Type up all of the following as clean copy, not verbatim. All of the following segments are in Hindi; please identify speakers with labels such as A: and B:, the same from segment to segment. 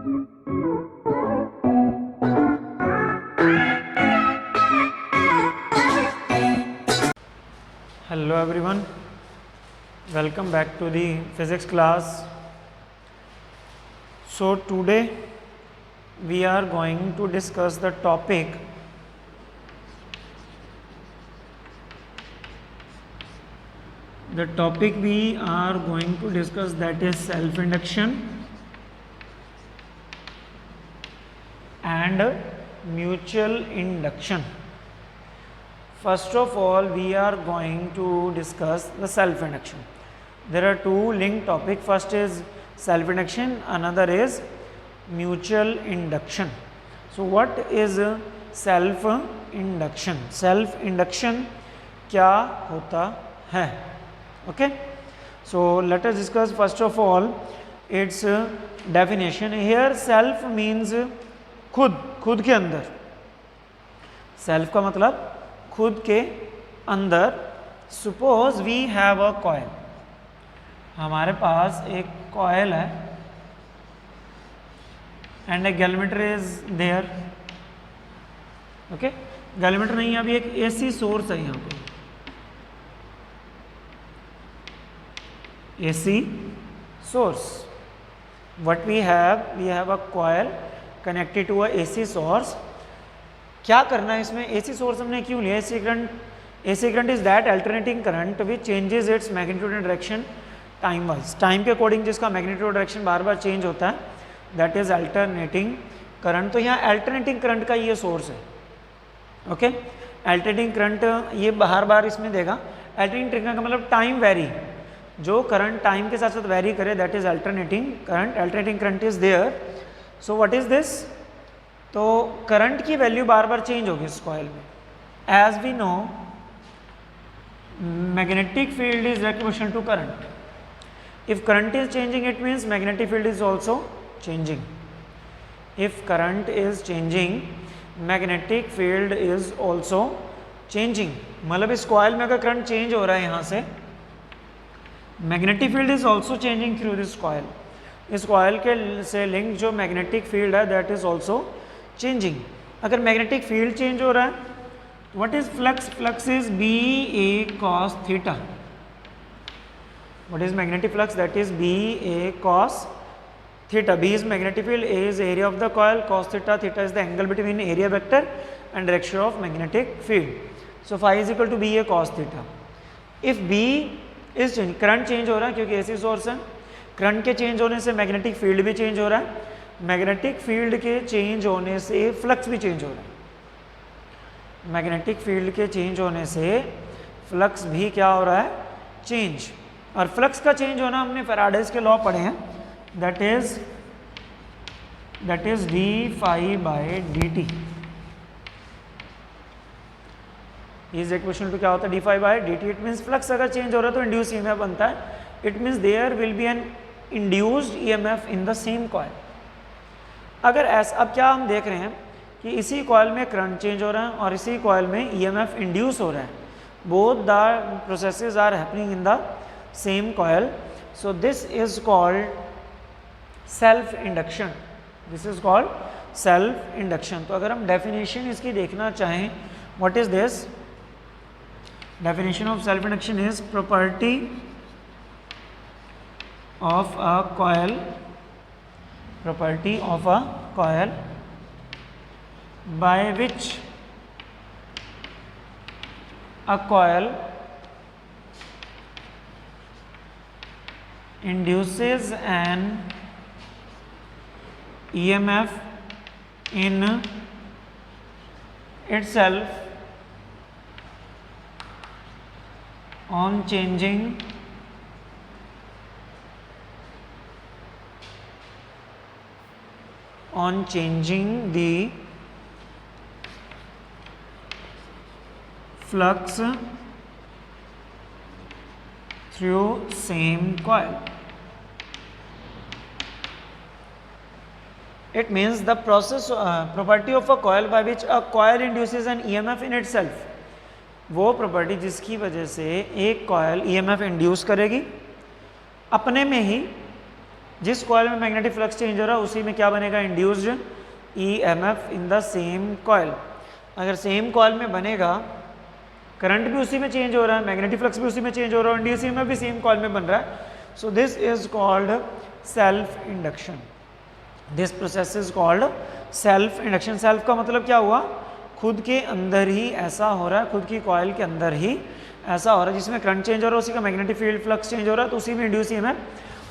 A: Hello everyone, welcome back to the physics class. So today we are going to discuss the topic we are going to discuss, that is self-induction and mutual induction. First of all, we are going to discuss the self-induction. There are two linked topics. First is self-induction, another is mutual induction. So what is self-induction? Self-induction क्या होता है? Okay. So let us discuss first of all its definition. Here self means खुद के अंदर. Self का मतलब खुद के अंदर. Suppose we have a coil, हमारे पास एक कॉइल है and a galvanometer is there. Okay, galvanometer नहीं, अभी एक एसी सोर्स है यहाँ पे, AC source. What we have a coil connected to a AC source. क्या करना है इसमें? एसी सोर्स हमने क्यों लिया? AC current is that alternating current which changes its magnitude and direction time wise. Time के अकॉर्डिंग जिसका मैग्नीट्यूड डायरेक्शन बार बार चेंज होता है, दैट इज अल्टरनेटिंग करंट. तो यहाँ अल्टरनेटिंग करंट का ये सोर्स है. ओके, अल्टरनेटिंग करंट ये बार बार इसमें देगा. अल्टरनेटिंग करंट का मतलब टाइम वेरी, जो करंट टाइम के साथ साथ वेरी करे, that is alternating current. Alternating current is there. So what is this? तो करंट की वैल्यू बार बार चेंज होगी इस कॉइल में. As we know magnetic field is proportional to current. If current is changing it means magnetic field is also changing. If current is changing magnetic field is also changing. मतलब इस कॉइल में अगर करंट चेंज हो रहा है यहाँ से, magnetic field is also changing through this coil. इस कॉइल के से लिंक जो मैग्नेटिक फील्ड है दैट इज ऑल्सो चेंजिंग. अगर मैग्नेटिक फील्ड चेंज हो रहा है, what is flux? Flux is B A cos theta. What is magnetic flux? That is B A cos theta. B is magnetic field, A is area of the coil, cos theta, theta is the angle between area vector and direction of magnetic field. So phi is equal to B A cos theta. If B is change, current change हो रहा है क्योंकि एसी सोर्स है. करंट के चेंज होने से मैग्नेटिक फील्ड भी चेंज हो रहा है. मैग्नेटिक फील्ड के चेंज होने से फ्लक्स भी चेंज हो रहा है. मैग्नेटिक फील्ड के चेंज होने से फ्लक्स भी क्या हो रहा है? चेंज. और फ्लक्स का चेंज होना हमने फैराडेज के लॉ पढ़े हैं, that is D phi by D T is equation two क्या होता है? D phi by D T. It means flux अगर चेंज हो रहा है तो इंड्यूस ईएमएफ बनता है. It means there will be an induced EMF in the same coil. अगर ऐसा, अब क्या हम देख रहे हैं कि इसी कॉइल में करंट चेंज हो रहा है और इसी कॉइल में ईएमएफ इंड्यूस हो रहा है. Both the processes are happening in the same coil. So this is called self induction. This is called self induction. तो अगर हम डेफिनेशन इसकी देखना चाहें, what is this? Definition of self induction is property of a coil by which a coil induces an EMF in itself on changing the flux through same coil. It means the process property of a coil by which a coil induces an EMF in itself. वो प्रॉपर्टी जिसकी वजह से एक कॉयल EMF इंड्यूस करेगी अपने में ही, जिस कॉइल में मैग्नेटिक फ्लक्स चेंज हो रहा है उसी में क्या बनेगा, induced EMF in the same coil. अगर सेम कॉइल में बनेगा, करंट भी उसी में चेंज हो रहा है, मैग्नेटिक फ्लक्स भी उसी में चेंज हो रहा है, इंड्यूस ईएमएफ भी सेम कॉइल में बन रहा है, सो this is called self induction. This process is called self induction. Self का मतलब क्या हुआ, खुद के अंदर ही ऐसा हो रहा है, खुद की कॉइल के अंदर ही ऐसा हो रहा है, जिसमें करंट चेंज हो रहा है उसी का मैग्नेटिक फील्ड फ्लक्स चेंज हो रहा है, तो उसी में इंड्यूस ईएमएफ।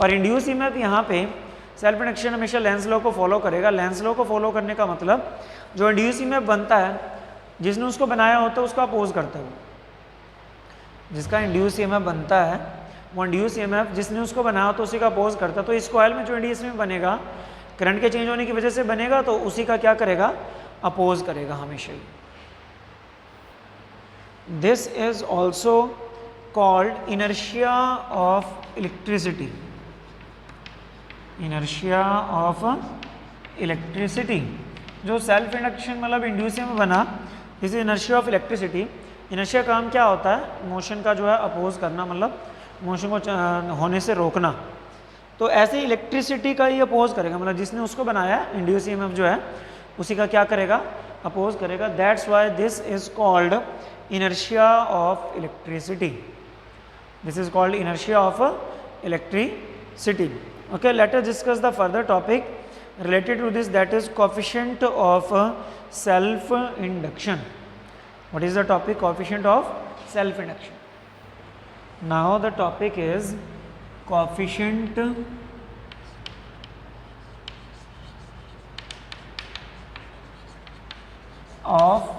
A: और इंड्यूस ईएमएफ यहाँ पे सेल्फ इंडक्शन हमेशा लेंस लॉ को फॉलो करेगा। लेंस लॉ को फॉलो करने का मतलब जो इंड्यूस ईएमएफ बनता है, जिसने उसको बनाया होता है उसका अपोज करता है। जिसका इंड्यूस ईएमएफ बनता है वो इंड्यूस ईएमएफ जिसने उसको बनाया होता है उसी का अपोज करता है। तो इस कॉइल में जो इंड्यूस ईएमएफ बनेगा करंट के चेंज होने की वजह से बनेगा, तो उसी का क्या करेगा, अपोज करेगा हमेशा ही। This is also called inertia of electricity. Inertia of electricity, जो सेल्फ इंडक्शन मतलब इंड्यूस ईएमएफ बना, this is inertia of electricity. Inertia काम क्या होता है, मोशन का जो है अपोज करना, मतलब मोशन को होने से रोकना। तो ऐसे इलेक्ट्रिसिटी का ही अपोज करेगा, मतलब जिसने उसको बनाया इंड्यूस ईएमएफ जो है उसी का क्या करेगा, अपोज करेगा। That's why this is called inertia of electricity. This is called inertia of electricity. Okay, let us discuss the further topic related to this, that is coefficient of self induction. What is the topic? Coefficient of self induction. Now the topic is coefficient of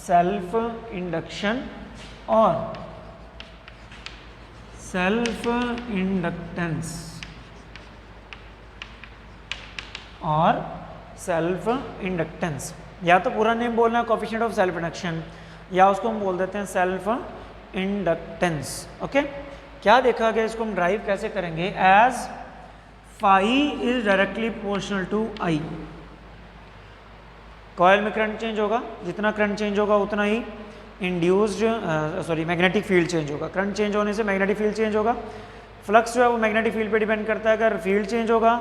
A: self induction और सेल्फ इंडक्टेंस और सेल्फ इंडक्टेंस। या तो पूरा नेम बोलना है कोएफिशिएंट ऑफ सेल्फ इंडक्शन, या उसको हम बोल देते हैं सेल्फ इंडक्टेंस। ओके, क्या देखा गया, इसको हम ड्राइव कैसे करेंगे, as phi is directly proportional to I. Coil में करंट चेंज होगा, जितना करंट चेंज होगा उतना ही इंड्यूस्ड मैग्नेटिक फील्ड चेंज होगा। करंट चेंज होने से मैग्नेटिक फील्ड चेंज होगा। फ्लक्स जो है वो मैग्नेटिक फील्ड पे डिपेंड करता है। अगर फील्ड चेंज होगा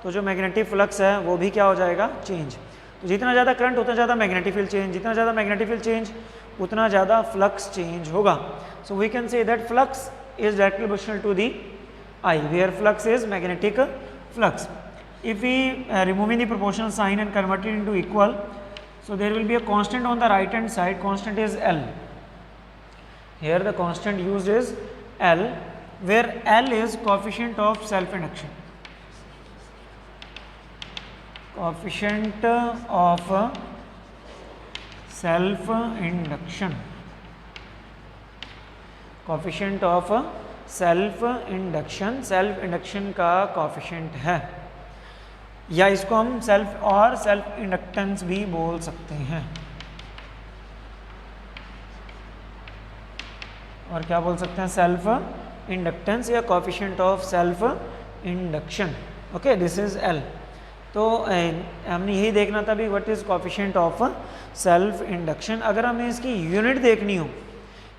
A: तो जो मैग्नेटिक फ्लक्स है वो भी क्या हो जाएगा, चेंज। तो जितना ज़्यादा करंट उतना ज़्यादा मैग्नेटिक फील्ड चेंज, जितना ज़्यादा मैग्नेटिक फील्ड चेंज उतना ज़्यादा फ्लक्स चेंज होगा। So we can say that flux is directly proportional to the I, where flux is magnetic flux. If we removing the proportional sign and convert it into equal, so there will be a constant on the right hand side, constant is L. Here the constant used is L, where L is coefficient of self induction. Coefficient of self induction. Coefficient of self induction, self induction का coefficient है, या इसको हम सेल्फ और सेल्फ इंडक्टेंस भी बोल सकते हैं। और क्या बोल सकते हैं, सेल्फ इंडक्टेंस या coefficient of self induction. Okay, this is L. तो हमने यही देखना था भी, what is coefficient of self induction. अगर हमें इसकी यूनिट देखनी हो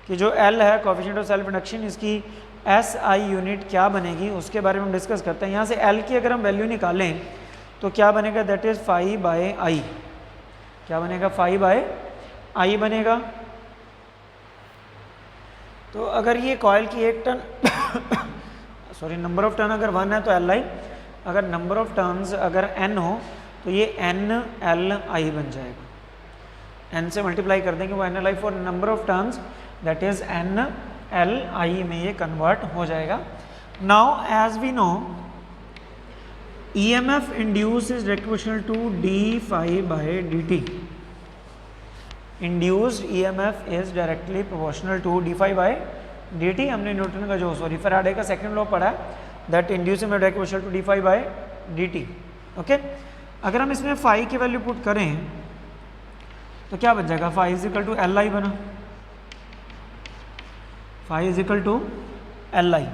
A: कि जो एल है कोएफिशिएंट ऑफ सेल्फ इंडक्शन, इसकी एस आई यूनिट क्या बनेगी, उसके बारे में हम डिस्कस करते हैं। यहाँ से एल की अगर हम वैल्यू निकालें तो क्या बनेगा, दैट इज फाई बाय आई। क्या बनेगा, फाई बाय आई बनेगा। तो अगर ये कॉइल की एक turn sorry number of turn अगर 1 है तो एल आई, अगर नंबर ऑफ टर्न्स अगर n हो तो ये एन एल आई बन जाएगा। n से मल्टीप्लाई कर देंगे वो N L I, for number of turns that is N L I में ये कन्वर्ट हो जाएगा। Now as we know EMF induced is proportional to d phi by dt. Induced EMF is directly proportional to d phi by dt. हमने न्यूटन का जो फैराडे का सेकंड लॉ पढ़ा है, that induced EMF directly proportional to d phi by dt. Okay, अगर हम इसमें phi की वैल्यू पुट करें तो क्या बन जाएगा, phi is equal to L I बना, phi is equal to L I.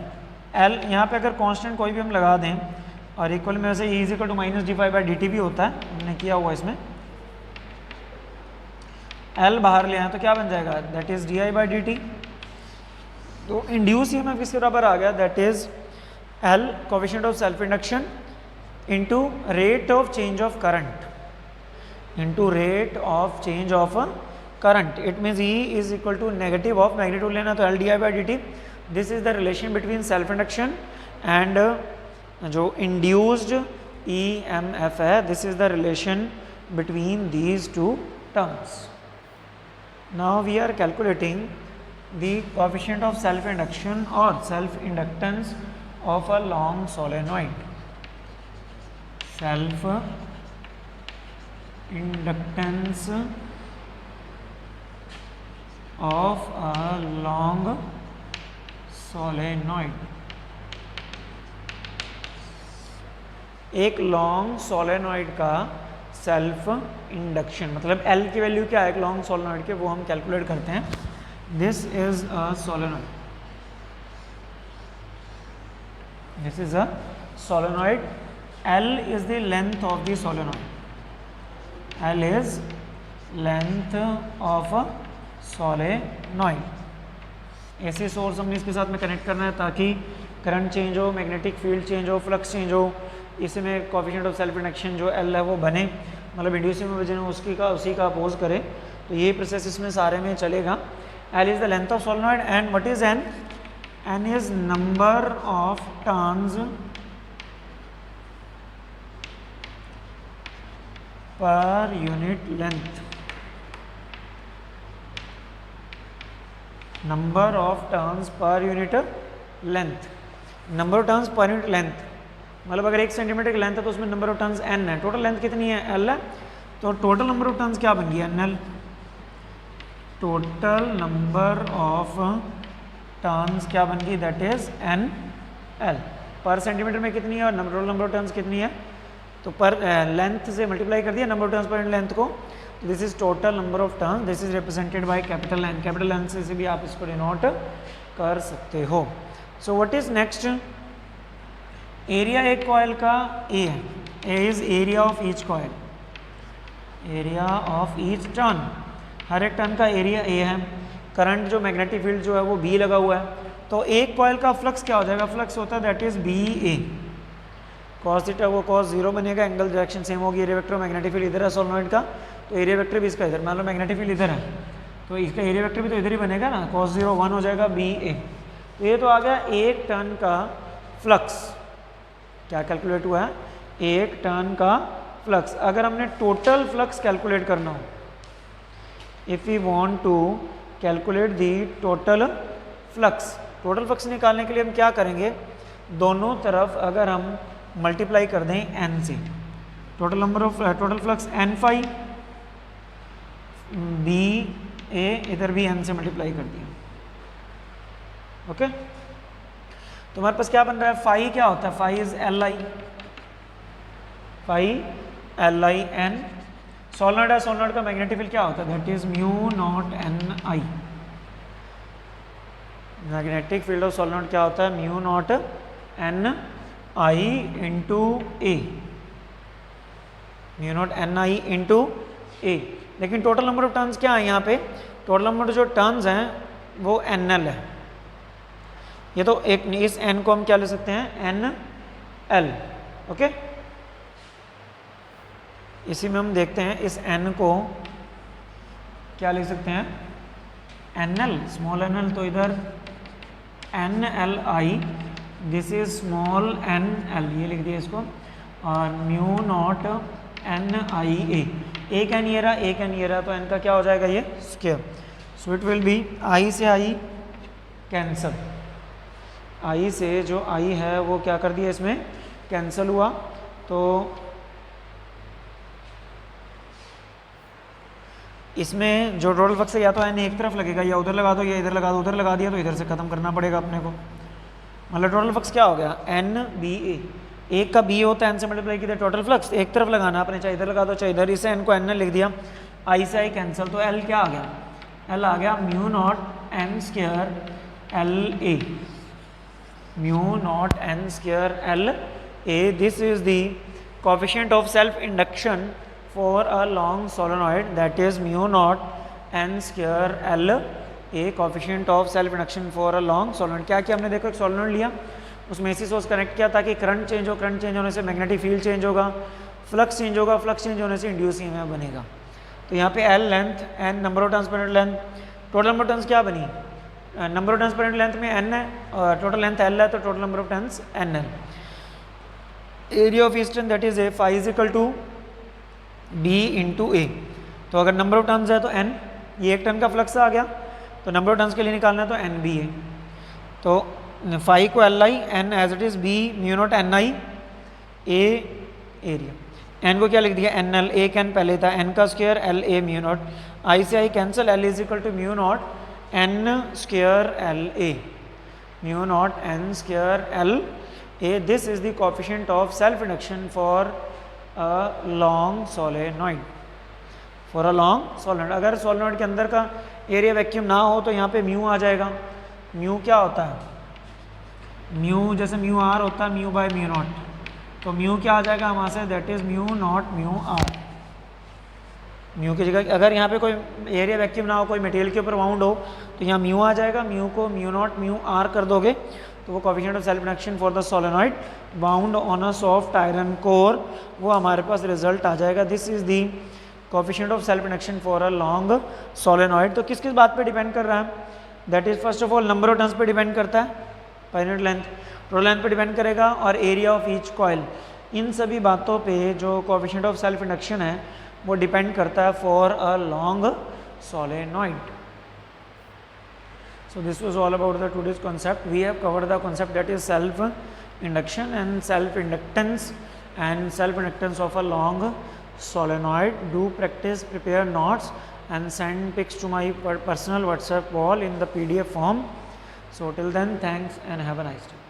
A: L यहाँ पे अगर कांस्टेंट कोई भी हम लगा दें और इक्वल में वैसे E is equal to minus D phi by D T भी होता है, हमने किया हुआ इसमें। एल बाहर ले आए तो क्या बन जाएगा, that is D I by D T. तो इंड्यूस ईएमएफ किसके बराबर आ गया, that is L coefficient of self induction into rate of change of current, into rate of change of current. It means E is equal to negative of magnitude लेना तो L di by dt. This is the relation between self induction and जो induced EMF है. This is the relation between these two terms. Now we are calculating the coefficient of self induction or self inductance of a long solenoid. Self inductance of a long solenoid. एक लॉन्ग सोलेनॉइड का सेल्फ इंडक्शन मतलब L की वैल्यू क्या है एक लॉन्ग सोलेनॉइड के, वो हम कैलकुलेट करते हैं. This is a solenoid, this is a solenoid. L is the length of the solenoid. L is length of a solenoid. ऐसे सोर्स हमने इसके साथ में कनेक्ट करना है ताकि करंट चेंज हो, मैग्नेटिक फील्ड चेंज हो, फ्लक्स चेंज हो, इसमें कोएफिशिएंट ऑफ सेल्फ इंडक्शन जो L है वो बने, मतलब इंड्यूसिंग वजह उसी का अपोज करे. तो ये प्रोसेस इसमें सारे में चलेगा. L is the length of solenoid and what is N? N is number of turns per unit length. Number of turns per unit length. Number of turns per unit length मतलब अगर 1 सेंटीमीटर की लेंथ है तो उसमें नंबर ऑफ टर्न्स n है. टोटल लेंथ कितनी है? L है. तो टोटल नंबर ऑफ टर्न्स क्या बन गया? NL. Total number of turns क्या बन गई? That is NL. पर सेंटीमीटर में कितनी है और टोटल नंबर ऑफ टर्न्स कितनी है? तो पर लेंथ से मल्टीप्लाई कर दिया नंबर ऑफ टर्न्स पर लेंथ को. तो this is total number of turns. This is represented by capital N. Capital N से भी आप इसको डिनोट कर सकते हो. So what is next? Area एक कॉइल का A है. A is area of each coil. Area of each turn. हर एक टर्न का एरिया A है. करंट जो मैग्नेटिक फील्ड जो है वो B लगा हुआ है. तो एक कॉइल का फ्लक्स क्या हो जाएगा? फ्लक्स होता है that is BA. Cos theta वो कॉस 0 बनेगा. एंगल डायरेक्शन सेम होगी. एरिया वेक्टर मैग्नेटिक फील्ड इधर है सोलेनॉइड का, तो एरिया वेक्टर भी इसका इधर. मान लो मैग्नेटिक फील्ड इधर है तो इसका एरिया वेक्टर भी तो इधर ही बनेगा ना. कॉस 0 1 हो जाएगा BA. तो ये तो आ गया एक टर्न का फ्लक्स. क्या कैलकुलेट हुआ है? एक टर्न का फ्लक्स. अगर हमने टोटल फ्लक्स कैलकुलेट करना हो, if we want to calculate the total flux, total flux निकालने के लिए हम क्या करेंगे? दोनों तरफ अगर हम मल्टीप्लाई कर दें n से, total number of total flux n phi BA, इधर भी n से मल्टीप्लाई कर दिया. ओके तो हमारे पास क्या बन रहा है? फाई क्या होता है? Phi is LI. Phi LI N. Solenoid है. सोलेनॉइड का मैग्नेटिक फील्ड क्या होता है? That is mu naught NI. Magnetic field of solenoid क्या होता है? Mu naught NI into A. Mu naught NI into A. लेकिन टोटल नंबर ऑफ टर्न्स क्या है यहाँ पे? टोटल नंबर जो टर्न्स हैं वो NL है. ये तो एक इस n को हम क्या ले सकते हैं? NL. ओके इसी में हम देखते हैं इस n को क्या लिख सकते हैं? NL small nl. तो इधर NLI, this is small nl, ये लिख दिया इसको. और म्यू नॉट NIA. एक n ये रहा, एक n ये रहा, तो n का क्या हो जाएगा? ये square. So it will be I से I कैंसल. I से जो I है वो क्या कर दिया? इसमें कैंसिल हुआ. तो इसमें जो टोटल फ्लक्स है या तो n एक तरफ लगेगा या उधर लगा दो या इधर लगा दो. उधर लगा दिया तो इधर से खत्म करना पड़ेगा अपने को. मतलब टोटल फ्लक्स क्या हो गया? NBA. एक का B होता है n से मल्टीप्लाई किया. टोटल फ्लक्स एक तरफ लगाना अपने, चाहे इधर लगा दो चाहे इधर. इसे n को n लिख दिया. I से I कैंसिल. तो L क्या आ गया? L आ गया mu naught n square LA. Mu naught n square LA. This is the coefficient of self induction for a long solenoid, that is mu not n square LA. Coefficient of self induction for a long solenoid. क्या किया हमने? देखो एक सोलेनॉइड लिया, उसमें एसी सोर्स कनेक्ट किया ताकि करंट चेंज हो, करंट चेंज होने से मैग्नेटिक फील्ड चेंज होगा, फ्लक्स चेंज होगा, फ्लक्स चेंज होने से इंड्यूस ईएमएफ बनेगा। तो यहाँ पे L length, N number of transparent length, total number of turns क्या बनी, नंबर ऑफ ट्रांसपेरेंट लेंथ में एन है और टोटल लेंथ एल है, तो total number of turns N L. Area of each turn that is A, phi is equal to B into ए। तो अगर नंबर ऑफ टर्न्स है तो एन, ये एक टर्न का फ्लक्स आ गया, तो नंबर ऑफ टर्न्स के लिए निकालना है तो एन बी है। तो फाई को L I, N as it is B mu naught N I A area. N को क्या लिख दिया, एन एल, एक एन पहले था, एन का square L A mu naught, I से I cancel, L is equal to mu naught N square L A, mu naught N square L A. This is the coefficient of self induction for a long solenoid, for a long solenoid. अगर सोलेनॉइड के अंदर का एरिया वैक्यूम ना हो तो यहाँ पे म्यू आ जाएगा। म्यू क्या होता है, म्यू जैसे म्यू आर होता है, म्यू बाय म्यू नॉट, तो म्यू क्या आ जाएगा हमारे से, that is mu naught mu R. Mu की जगह अगर यहाँ पे कोई एरिया वैक्यूम ना हो, कोई मटेरियल के ऊपर बाउंड हो, तो यहाँ म्यू आ जाएगा, म्यू को म्यू नॉट म्यू आर कर दोगे तो वो coefficient of self induction for the solenoid bound on a soft iron core, वो हमारे पास रिजल्ट आ जाएगा। This is the coefficient of self induction for a long solenoid. तो किस किस बात पे डिपेंड कर रहा है, that is first of all number of turns पे डिपेंड करता है, फाइनाइट लेंथ, टोटल लेंथ पे डिपेंड करेगा, और एरिया ऑफ ईच कॉइल। इन सभी बातों पे जो कोएफिशिएंट ऑफ सेल्फ इंडक्शन है वो डिपेंड करता है for a long solenoid. So this was all about the today's concept. We have covered the concept that is self induction and self inductance of a long solenoid. Do practice, prepare notes and send pics to my personal WhatsApp wall in the PDF form. So till then, thanks and have a nice day.